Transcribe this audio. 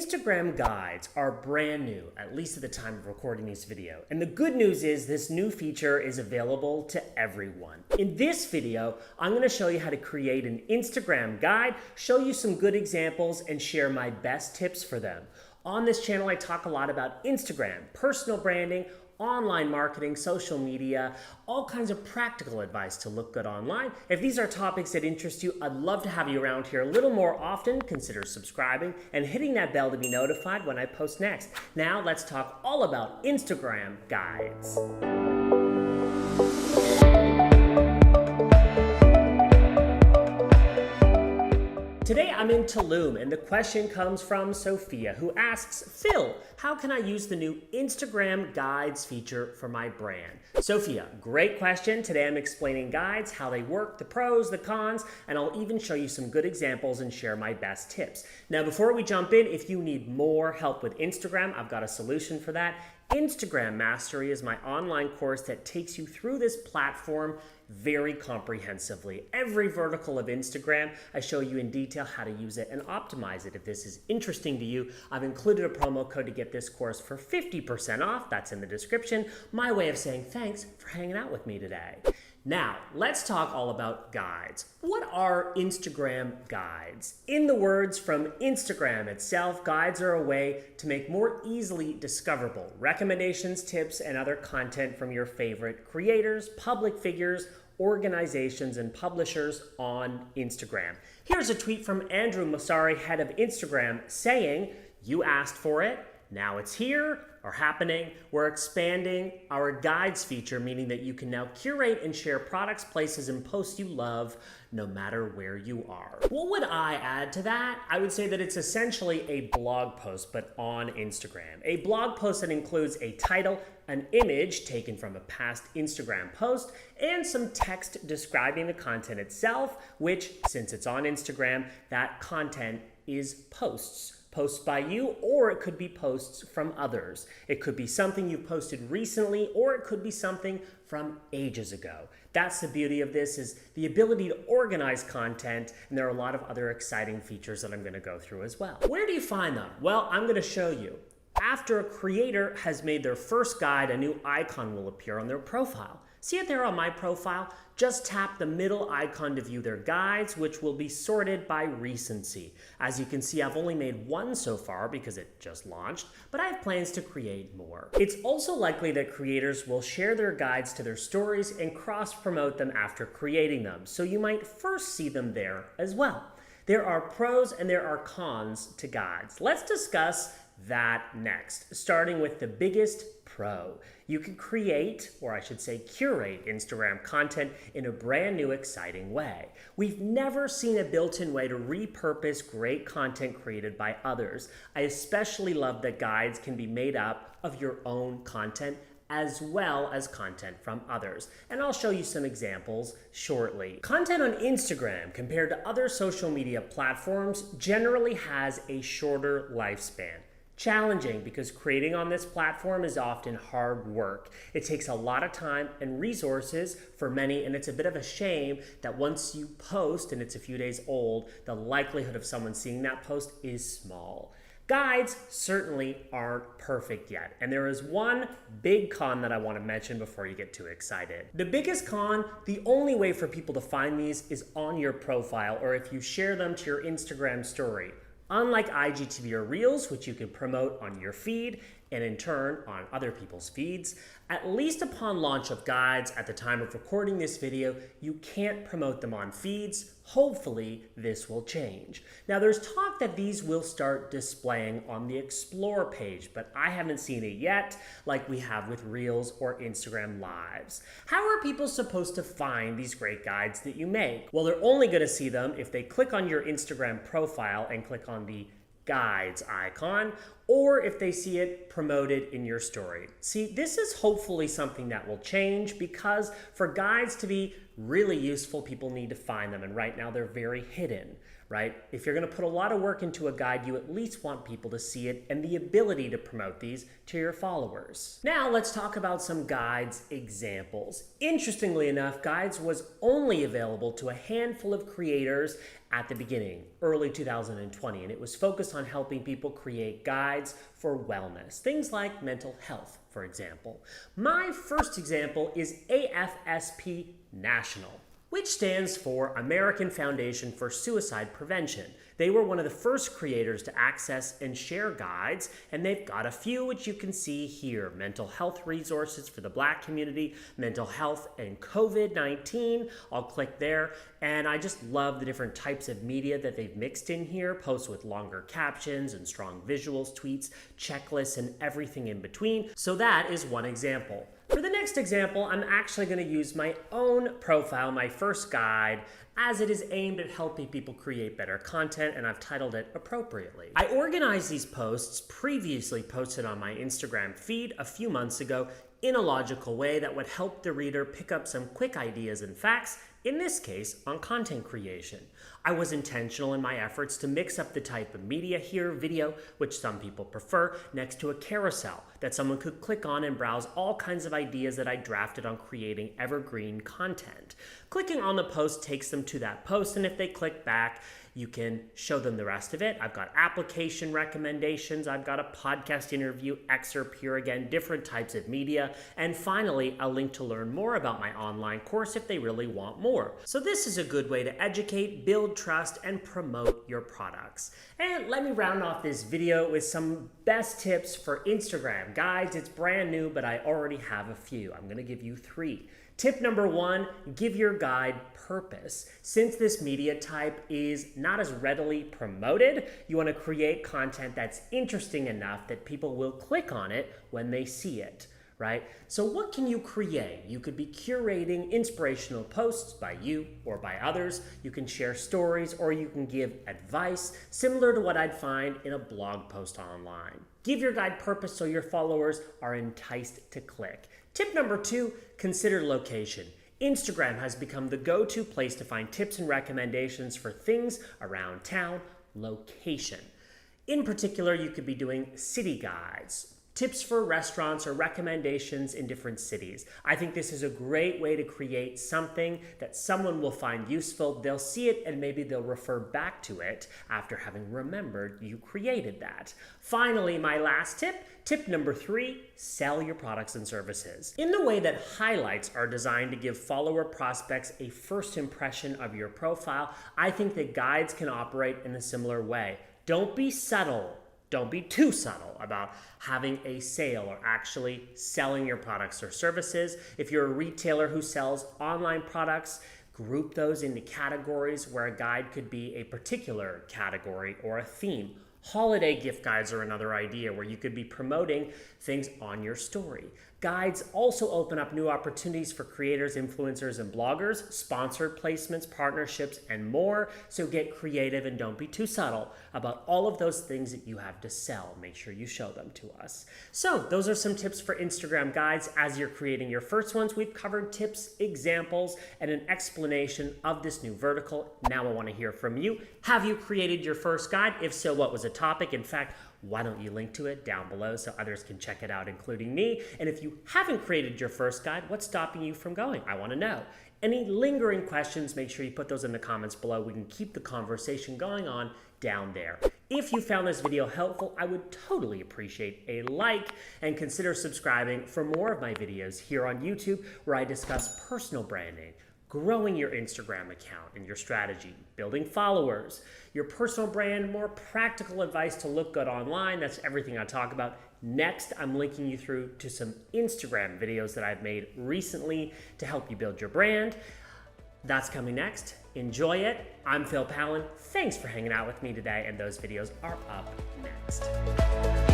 Instagram guides are brand new, at least at the time of recording this video. And the good news is this new feature is available to everyone. In this video, I'm going to show you how to create an Instagram guide, show you some good examples, and share my best tips for them. On this channel, I talk a lot about Instagram, personal branding, online marketing, social media, all kinds of practical advice to look good online. If these are topics that interest you, I'd love to have you around here a little more often. Consider subscribing and hitting that bell to be notified when I post next. Now let's talk all about Instagram guides. Today I'm in Tulum, and the question comes from Sophia, who asks, Phil, how can I use the new Instagram guides feature for my brand? Sophia, great question. Today I'm explaining guides, how they work, the pros, the cons, and I'll even show you some good examples and share my best tips. Now, before we jump in, if you need more help with Instagram, I've got a solution for that. Instagram Mastery is my online course that takes you through this platform very comprehensively. Every vertical of Instagram, I show you in detail how to use it and optimize it. If this is interesting to you, I've included a promo code to get this course for 50% off. That's in the description. My way of saying thanks for hanging out with me today. Now, let's talk all about guides. What are Instagram guides? In the words from Instagram itself, guides are a way to make more easily discoverable recommendations, tips, and other content from your favorite creators, public figures, organizations, and publishers on Instagram. Here's a tweet from Andrew Masari, head of Instagram, saying, "You asked for it. Now it's here or happening. We're expanding our guides feature, meaning that you can now curate and share products, places, and posts you love no matter where you are." What would I add to that? I would say that it's essentially a blog post, but on Instagram. A blog post that includes a title, an image taken from a past Instagram post, and some text describing the content itself, which, since it's on Instagram, that content is posts. Posts by you, or it could be posts from others. It could be something you posted recently, or it could be something from ages ago. That's the beauty of this, is the ability to organize content, and there are a lot of other exciting features that I'm going to go through as well. Where do you find them? Well, I'm going to show you. After a creator has made their first guide, a new icon will appear on their profile. See it there on my profile? Just tap the middle icon to view their guides, which will be sorted by recency. As you can see, I've only made one so far because it just launched, but I have plans to create more. It's also likely that creators will share their guides to their stories and cross-promote them after creating them, so you might first see them there as well. There are pros and there are cons to guides. Let's discuss that next, starting with the biggest pro. You can create, or I should say curate, Instagram content in a brand new, exciting way. We've never seen a built-in way to repurpose great content created by others. I especially love that guides can be made up of your own content as well as content from others. And I'll show you some examples shortly. Content on Instagram compared to other social media platforms generally has a shorter lifespan. Challenging because creating on this platform is often hard work. It takes a lot of time and resources for many, and it's a bit of a shame that once you post and it's a few days old, the likelihood of someone seeing that post is small. Guides certainly aren't perfect yet, and there is one big con that I want to mention before you get too excited. The biggest con, the only way for people to find these is on your profile or if you share them to your Instagram story. Unlike IGTV or Reels, which you can promote on your feed and in turn on other people's feeds, at least upon launch of guides at the time of recording this video, you can't promote them on feeds. Hopefully, this will change. Now, there's talk that these will start displaying on the Explore page, but I haven't seen it yet, like we have with Reels or Instagram Lives. How are people supposed to find these great guides that you make? Well, they're only going to see them if they click on your Instagram profile and click on the guides icon, or if they see it promoted in your story. See, this is hopefully something that will change, because for guides to be really useful. People need to find them, and right now they're very hidden, right? If you're going to put a lot of work into a guide, you at least want people to see it and the ability to promote these to your followers. Now let's talk about some guides examples. Interestingly enough, guides was only available to a handful of creators at the beginning, early 2020, and it was focused on helping people create guides for wellness, things like mental health, for example. My first example is AFSP National, which stands for American Foundation for Suicide Prevention. They were one of the first creators to access and share guides, and they've got a few which you can see here. Mental health resources for the Black community, mental health and COVID-19. I'll click there, and I just love the different types of media that they've mixed in here. Posts with longer captions and strong visuals, tweets, checklists, and everything in between. So that is one example. For the next example, I'm actually going to use my own profile, my first guide, as it is aimed at helping people create better content, and I've titled it appropriately. I organized these posts previously posted on my Instagram feed a few months ago in a logical way that would help the reader pick up some quick ideas and facts, in this case, on content creation. I was intentional in my efforts to mix up the type of media here, video, which some people prefer, next to a carousel that someone could click on and browse all kinds of ideas that I drafted on creating evergreen content. Clicking on the post takes them to that post, and if they click back, you can show them the rest of it. I've got application recommendations. I've got a podcast interview excerpt here again, different types of media. And finally, a link to learn more about my online course if they really want more. So this is a good way to educate, build trust, and promote your products. And let me round off this video with some best tips for Instagram guides. It's brand new, but I already have a few. I'm gonna give you 3. Tip number 1, give your guide purpose. Since this media type is not as readily promoted, you want to create content that's interesting enough that people will click on it when they see it, right? So what can you create? You could be curating inspirational posts by you or by others. You can share stories, or you can give advice similar to what I'd find in a blog post online. Give your guide purpose so your followers are enticed to click. Tip number 2, consider location. Instagram has become the go-to place to find tips and recommendations for things around town, location. In particular, you could be doing city guides, tips for restaurants, or recommendations in different cities. I think this is a great way to create something that someone will find useful. They'll see it and maybe they'll refer back to it after having remembered you created that. Finally, my last tip, tip number 3, sell your products and services. In the way that highlights are designed to give follower prospects a first impression of your profile, I think that guides can operate in a similar way. Don't be subtle. Don't be too subtle about having a sale or actually selling your products or services. If you're a retailer who sells online products, group those into categories where a guide could be a particular category or a theme. Holiday gift guides are another idea where you could be promoting things on your story. Guides also open up new opportunities for creators, influencers, and bloggers, sponsored placements, partnerships, and more. So get creative and don't be too subtle about all of those things that you have to sell. Make sure you show them to us. So those are some tips for Instagram guides as you're creating your first ones. We've covered tips, examples, and an explanation of this new vertical. Now I want to hear from you. Have you created your first guide? If so, what was the topic? In fact, why don't you link to it down below so others can check it out, including me? And if you haven't created your first guide, what's stopping you from going? I want to know. Any lingering questions, make sure you put those in the comments below. We can keep the conversation going on down there. If you found this video helpful, I would totally appreciate a like, and consider subscribing for more of my videos here on YouTube, where I discuss personal branding, growing your Instagram account and your strategy, building followers, your personal brand, more practical advice to look good online. That's everything I talk about. Next, I'm linking you through to some Instagram videos that I've made recently to help you build your brand. That's coming next. Enjoy it. I'm Pallen. Thanks for hanging out with me today, and those videos are up next.